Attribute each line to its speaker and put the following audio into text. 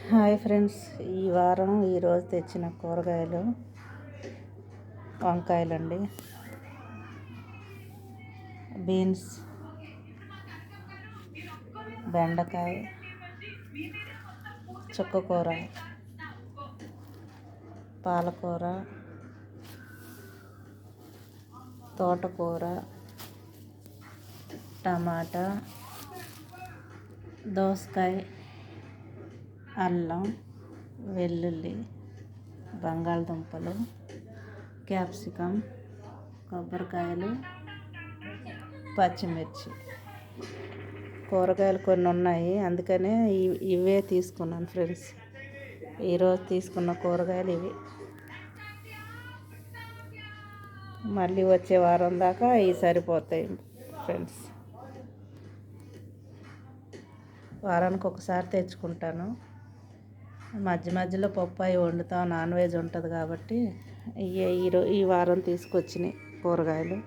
Speaker 1: Hi friends, ఈరోజు తెచ్చిన కూరగాయలు వంకాయలండి, బీన్స్, బెండకాయ, చుక్కకూర, పాలకూర, తోటకూర, టమాటా, దోసకాయ, అల్లం, వెల్లుల్లి, బంగాళదుంపలు, క్యాప్సికమ్, కొబ్బరికాయలు, పచ్చిమిర్చి. కూరగాయలు కొన్ని ఉన్నాయి, అందుకనే ఇవే తీసుకున్నాను ఫ్రెండ్స్. ఈరోజు తీసుకున్న కూరగాయలు ఇవి. మళ్ళీ వచ్చే వారం దాకా ఇవి సరిపోతాయి ఫ్రెండ్స్. వారానికి ఒకసారి తెచ్చుకుంటాను. మధ్య మధ్యలో పప్పు అవి వండుతాం, నాన్ వెజ్ ఉంటుంది కాబట్టి ఈ వారం తీసుకొచ్చినాయి కూరగాయలు.